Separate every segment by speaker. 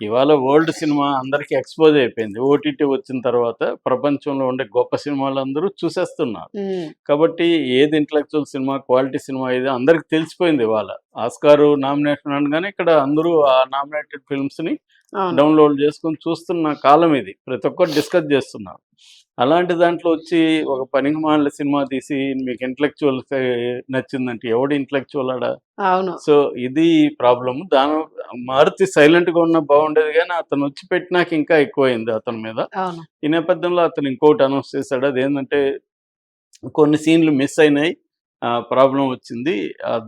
Speaker 1: ఇవాళ old cinema అందరికి expose అయిపోయింది. ఓటీటీ వచ్చిన తర్వాత ప్రపంచంలో ఉండే గొప్ప సినిమాలందరూ చూసేస్తున్నారు.
Speaker 2: హ్మ్.
Speaker 1: కాబట్టి ఏది ఇంటలెక్చువల్ సినిమా, క్వాలిటీ సినిమా ఇది అందరికి తెలిసిపోయింది ఇవాళ. ఆస్కార్ నామినేషన్ అనగానే ఇక్కడ అందరూ ఆ నామినేటెడ్ ఫిల్మ్స్‌ని
Speaker 2: అవును.
Speaker 1: డౌన్‌లోడ్ చేసుకొని చూస్తున్న కాలం ఇది. ప్రతి ఒక్కరు డిస్కస్ చేస్తున్నారు. అలాంటి దాంట్లో వచ్చి ఒక పనికిమాలిన సినిమా తీసి మీకు ఇంటలెక్చువల్‌కి నచ్చిందంటే ఎవడు ఇంటలెక్చువల్ ఆడ?
Speaker 2: అవును.
Speaker 1: సో, ఇది ప్రాబ్లమ్. మారుతి సైలెంట్‌గా ఉన్నా బాగుండేది గానీ, అతనొచ్చి పెట్టినాక ఇంకా ఎక్కువయింది అతని మీద.
Speaker 2: అవును.
Speaker 1: ఈ నేపథ్యంలో అతను ఇంకోటి అనౌన్స్ చేశాడు. అదేందంటే, కొన్ని సీన్‌లు మిస్ అయినాయి. ప్రాబ్లమ్ వచ్చింది.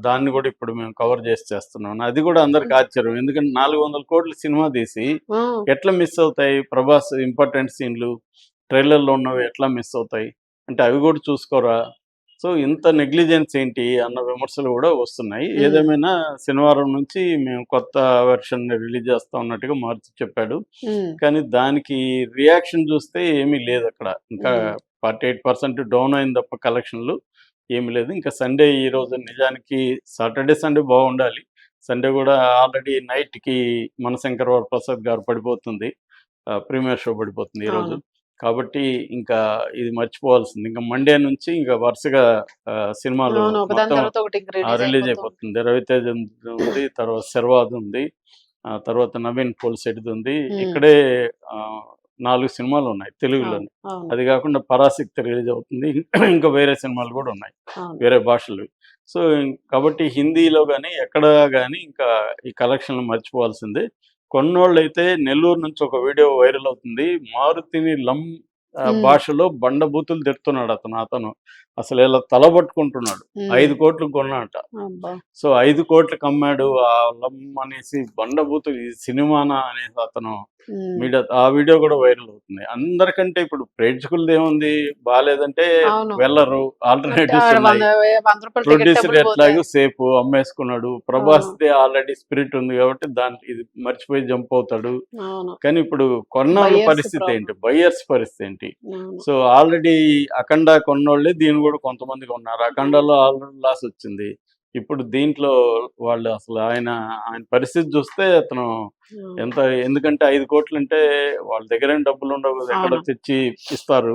Speaker 1: దాన్ని గూడా ఇప్పుడు మేము కవర్ చేస్తున్నాం. అది గూడా అందరికి
Speaker 2: హ్మ్.
Speaker 1: ఆశ్చర్యం. ఎందుకంటే 400,00,00,000 సినిమా తీసి
Speaker 2: హ్మ్.
Speaker 1: ఎట్లా మిస్ అవుతాయి? ప్రభాస్ ఇంపార్టెంట్ సీన్‌లు, ట్రైలర్‌లో ఉన్నవి ఎట్లా మిస్ అవుతాయి? అంటే అవి గూడా చూసుకోరా? సో, ఇంత నెగ్లిజెన్స్ ఏంటి అన్న విమర్శలు గూడా వస్తున్నాయి.
Speaker 2: హ్మ్.
Speaker 1: ఏదేమైనా శనివారం నుంచి మేము కొత్త వెర్షన్‌ని రిలీజ్ చేస్తాం అన్నట్టుగా మారుతి చెప్పాడు.
Speaker 2: హ్మ్.
Speaker 1: కానీ దానికి రియాక్షన్ చూస్తే ఏమీ లేదక్కడ. ఇంకా
Speaker 2: హ్మ్.
Speaker 1: 48% డౌన్ అయింది తప్ప కలెక్షన్‌లు ఏమి లేదు. ఇంకా సండే ఈరోజు నిజానికి సాటర్‌డే, సండే బాగుండాలి. సండే గూడా ఆల్రెడీ నైట్‌కి మనశంకర్ వరప్రసాద్ గారు పడిపోతుంది. ప్రీమియర్ షో పడిపోతుంది ఈరోజు.
Speaker 2: అవును.
Speaker 1: కాబట్టి ఇంకా ఇది మర్చిపోవాల్సింది. ఇంక మండే నుంచి ఇంక వరుసగా సినిమాలు
Speaker 2: అవును. ఒకదాని
Speaker 1: మొత్తం
Speaker 2: తర్వాత ఒకటి ఇంక రిలీజ్
Speaker 1: రిలీజ్
Speaker 2: అయిపోతూ ఉంటాయి.
Speaker 1: అయిపోతుంది. 'రవితేజ' ఉంది. తర్వాత 'శర్వాద్' ఉంది. తర్వాత 'నవీన్ పోలిశెట్టిది' ఉంది.
Speaker 2: హ్మ్.
Speaker 1: ఇక్కడే ఆహ్, 4 సినిమాలున్నాయి
Speaker 2: అవును.
Speaker 1: తెలుగులోనే.
Speaker 2: అవును.
Speaker 1: అది కాకుండా 'పరాశక్తి' రిలీజ్ అవుతుంది. ఇంకా వేరే సినిమాలు కూడా ఉన్నాయి.
Speaker 2: అవును.
Speaker 1: వేరే భాషలు. సో, కాబట్టి హిందీలో గాని, ఎక్కడ గాని ఇంకా ఈ కలెక్షన్‌లు మర్చిపోవాల్సిందే. కొన్నోళ్ళైతే నెల్లూరు నుంచి ఒక వీడియో వైరల్ అవుతుంది. మారుతిని
Speaker 2: హ్మ్.
Speaker 1: భాషలో బండబూతులు తిడుతున్నాడు అతను. అసలు ఇలా తలబట్టుకుంటున్నాడు.
Speaker 2: హ్మ్.
Speaker 1: 5,00,00,000 కొన్నాడట.
Speaker 2: అబ్బా!
Speaker 1: సో, 5,00,00,000కి అమ్మాడు. అనేసి బండబూతులు ఇది సినిమానా అనేసి అతను
Speaker 2: హ్మ్.
Speaker 1: ఆ వీడియో గూడా వైరల్ అవుతుంది. అందరికంటే ఇప్పుడు ప్రేక్షకులదేముంది బాలేదంటే
Speaker 2: అవును.
Speaker 1: వెళ్ళరు.
Speaker 2: అంటే
Speaker 1: ఆల్టర్‌నేటివ్స్
Speaker 2: ఆడ
Speaker 1: ఉన్నాయి.
Speaker 2: రూ. 100 టికెట్
Speaker 1: ప్రొడ్యూసర్
Speaker 2: డబ్బులు పోతాయి.
Speaker 1: ఎట్లాగో సేఫు అమ్మేసుకున్నాడు.
Speaker 2: అవును.
Speaker 1: ప్రభాస్‌ది ఆల్రెడీ స్పిరిట్ ఉంది గాబట్టి ఇది మర్చిపోయి జంప్ అవుతాడు.
Speaker 2: అవును.
Speaker 1: కానీ ఇప్పుడు కొన్నోళ్ళ
Speaker 2: బయర్స్
Speaker 1: పరిస్థితేంటి?
Speaker 2: ప్రాబ్లమ్.
Speaker 1: బయర్స్ పరిస్థితేంటి?
Speaker 2: అవును.
Speaker 1: సో, ఆల్రెడీ 'అఖండ' కొన్నోళ్ళే దీన్ని గూడా కొంతమంది కొన్నారు.
Speaker 2: అవును.
Speaker 1: 'అఖండలో' ఆల్రెడీ లాసొచ్చింది. ఇప్పుడు దీంట్లో వాళ్ళు అసలు ఆయన పరిస్థితి జూస్తే అతను
Speaker 2: అవును.
Speaker 1: ఎంత ఎందుకంటే 5,00,00,000 అంటే వాళ్ళ దగ్గరేం డబ్బులుండవు గదా! ఎక్కడో
Speaker 2: అవును.
Speaker 1: తెచ్చి ఇస్తారు.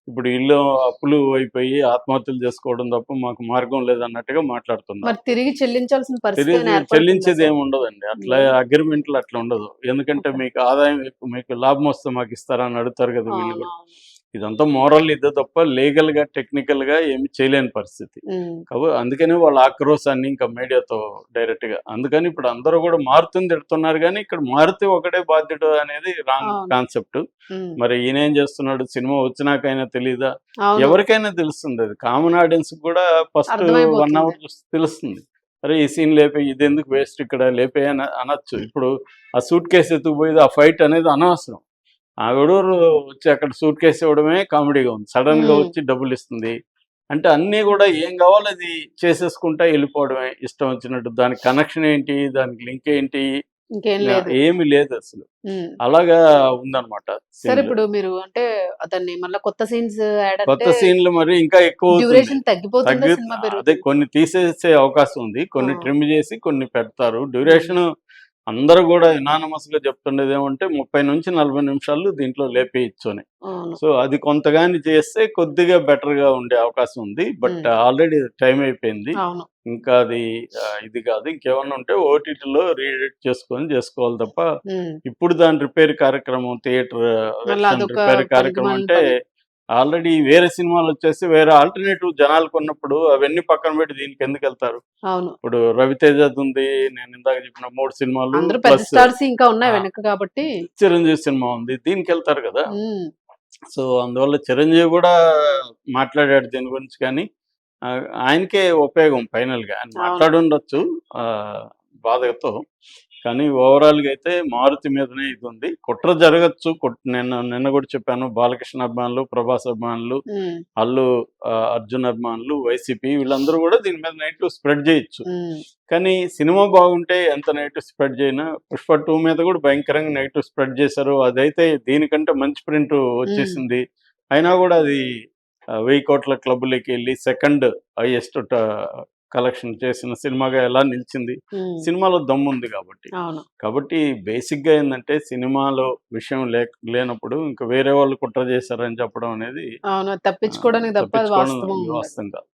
Speaker 1: ఇప్పుడు ఈళ్ళు అప్పులు అయిపోయి ఆత్మహత్యలు జేసుకోవడం తప్ప మాకు మార్గం లేదన్నట్టుగా మాట్లాడుతున్నారు.
Speaker 2: మరి తిరిగి చెల్లించాల్సిన పరిస్థితి ఏమైనా ఏర్పడుతుందా సార్?
Speaker 1: చెల్లించేదేముండదండి. అట్లా
Speaker 2: లేదు.
Speaker 1: అగ్రీమెంట్‌లో అట్లా ఉండదు. ఎందుకంటే
Speaker 2: ఓకే.
Speaker 1: మీకు ఆదాయం మీకు లాభమొస్తే మాకిస్తారా అని అడుగుతారు గదా! వీళ్ళు గూడా.
Speaker 2: అవునవును.
Speaker 1: ఇదంతా మోరల్ ఇదే తప్ప లీగల్‌గా, టెక్నికల్‌గా ఏమి చేయలేని పరిస్థితి.
Speaker 2: హ్మ్.
Speaker 1: అందుకనే వాళ్ళ ఆక్రోశాన్ని ఇంకా మీడియాతో డైరెక్ట్‌గా. అందుకని ఇప్పుడు అందరూ గూడా మారుతిని తిడుతున్నారు గానీ, ఇక్కడ మారుతి ఒకడే బాధ్యుడు అనేది రాంగ్
Speaker 2: అవును.
Speaker 1: కాన్సెప్ట్.
Speaker 2: హ్మ్.
Speaker 1: మరి ఈయనేం జేస్తున్నాడు? సినిమా వచ్చినాకైనా తెలీదా?
Speaker 2: అవును.
Speaker 1: ఎవరికైనా తెలుస్తుందది. కామన్ ఆడియన్స్‌కి గూడా ఫస్ట్ 1
Speaker 2: అర్థమైపోతుంది.
Speaker 1: అవర్ చూస్తే తెలుస్తుంది. అరే! ఈ సీన్ లేపేయి. ఇదెందుకు వేస్ట్ ఇక్కడ లేపేయి అనొచ్చు. ఇప్పుడు ఆ సూట్‌కేస్ ఎత్తుకుపోయేది ఆ ఫైట్ అనేది అనవసరం. ఆవిడెవరు వచ్చి అక్కడ సూట్‌కేస్ ఇవ్వడమే కామెడీగా ఉంది. సడెన్‌గా
Speaker 2: హ్మ్.
Speaker 1: వచ్చి డబ్బులిస్తుంది. అంటే అన్నీ గూడా ఏం గావాలో అది చేసేసుకుంటా ఎళ్ళిపోవడమే ఇష్టం వచ్చినట్టు. దానికి కనెక్షన్ ఏంటి? దానికి లింక్ ఏంటి?
Speaker 2: ఇంకేం లేదు.
Speaker 1: ఏమి లేదసలు.
Speaker 2: హ్మ్.
Speaker 1: అలాగా ఉందన్నమాట
Speaker 2: సార్
Speaker 1: సీన్‌లు.
Speaker 2: ఇప్పుడు మీరు అంటే దాన్ని మళ్ళా కొత్త సీన్స్ యాడ్
Speaker 1: కొత్త
Speaker 2: అంటే
Speaker 1: సీన్‌లు మరి ఇంకా ఎక్కువవుతుంది.
Speaker 2: డ్యూరేషన్ తగ్గిపోతుందా?
Speaker 1: తగ్గి
Speaker 2: సినిమా
Speaker 1: అదే
Speaker 2: పెరుగుతుందా?
Speaker 1: కొన్ని తీసేసే అవకాశం ఉంది.
Speaker 2: ఆ!
Speaker 1: కొన్ని ట్రిమ్ జేసి కొన్ని పెడతారు.
Speaker 2: హ్మ్.
Speaker 1: డ్యూరేషను అందరూ గూడా యునానిమస్‌గా చెప్తుండేదేమంటే 30-40 నిమిషాలు దీంట్లో లేపేయొచ్చు అని.
Speaker 2: అవును.
Speaker 1: సో, అది కొంతగాని చేస్తే కొద్దిగా బెటర్‌గా ఉండే అవకాశం ఉంది. బట్
Speaker 2: హ్మ్.
Speaker 1: ఆల్రెడీ టైం అయిపోయింది.
Speaker 2: అవును.
Speaker 1: ఇంకా అది ఇది కాదు. ఇంకేమన్నా ఉంటే ఓటీటీలో ఎడిట్ చేసుకోవాలి తప్ప,
Speaker 2: హ్మ్.
Speaker 1: ఇప్పుడు దాని రిపేర్ కార్యక్రమం థియేటర్
Speaker 2: మళ్ళా
Speaker 1: వెర్షన్
Speaker 2: అదొక
Speaker 1: రిపేర్ కార్యక్రమం
Speaker 2: పనికిమాలిన
Speaker 1: అంటే
Speaker 2: పని.
Speaker 1: ఆల్రెడీ వేరే సినిమాలొచ్చేసి వేరే ఆల్టర్‌నేటివ్ జనాలకున్నప్పుడు అవన్నీ పక్కన పెట్టి దీనికెందుకెళ్తారు?
Speaker 2: అవును.
Speaker 1: ఇప్పుడు 'రవితేజ'దుంది. నేనిందాక చెప్పిన 3 సినిమాలు
Speaker 2: అందరూ పెద్ద
Speaker 1: ప్లస్
Speaker 2: స్టార్స్ ఇంకా ఉన్నాయి
Speaker 1: ఆహ్,
Speaker 2: వెనక కాబట్టి
Speaker 1: 'చిరంజీవి' సినిమా ఉంది. దీనికెళ్తారు కదా!
Speaker 2: హ్మ్.
Speaker 1: సో, అందువల్ల చిరంజీవి గూడా మాట్లాడాడు దీని గురించి కానీ, ఆయనకే ఉపయోగం ఫైనల్‌గా. ఆయన
Speaker 2: అవును.
Speaker 1: మాట్లాడుండొచ్చు బాధతో. కానీ ఓవరాల్‌గా అయితే మారుతి మీదనే ఇదుంది. కుట్ర జరగొచ్చు. నిన్న గూడా చెప్పాను. బాలకృష్ణ అభిమానులు, ప్రభాస్ అభిమానులు,
Speaker 2: హ్మ్.
Speaker 1: అర్జున్ అభిమానులు, వైసీపీ వీళ్ళందరూ గూడా దీని మీద నెగెటివ్ స్ప్రెడ్ జేయొచ్చు.
Speaker 2: హ్మ్.
Speaker 1: కానీ సినిమా బాగుంటే ఎంత నెగెటివ్ స్ప్రెడ్ జేయనా 'పుష్ప 2' మీద గూడా భయంకరంగా నెగెటివ్ స్ప్రెడ్ జేశారు. అదైతే దీనికంటే మంచి ప్రింట్
Speaker 2: హ్మ్.
Speaker 1: వచ్చేసింది. అయినా గూడా అది 1000,00,00,000 క్లబ్‌లోకెళ్ళి సెకండ్ హైయెస్ట్ కలెక్షన్ చేసిన సినిమాగా ఎలా నిలిచింది,
Speaker 2: ఉమ్,
Speaker 1: సినిమాలో దమ్ము ఉంది కాబట్టి.
Speaker 2: అవును.
Speaker 1: కాబట్టి బేసిక్గా ఏంటంటే సినిమాలో విషయం లేనప్పుడు ఇంకా వేరే వాళ్ళు కుట్ర చేశారని చెప్పడం అనేది
Speaker 2: అవును. అది తప్పించుకోవడానికి తప్ప అది
Speaker 1: తప్పించుకోవడం
Speaker 2: వాస్తవం ఉండదు.
Speaker 1: వాస్తవం కాదు.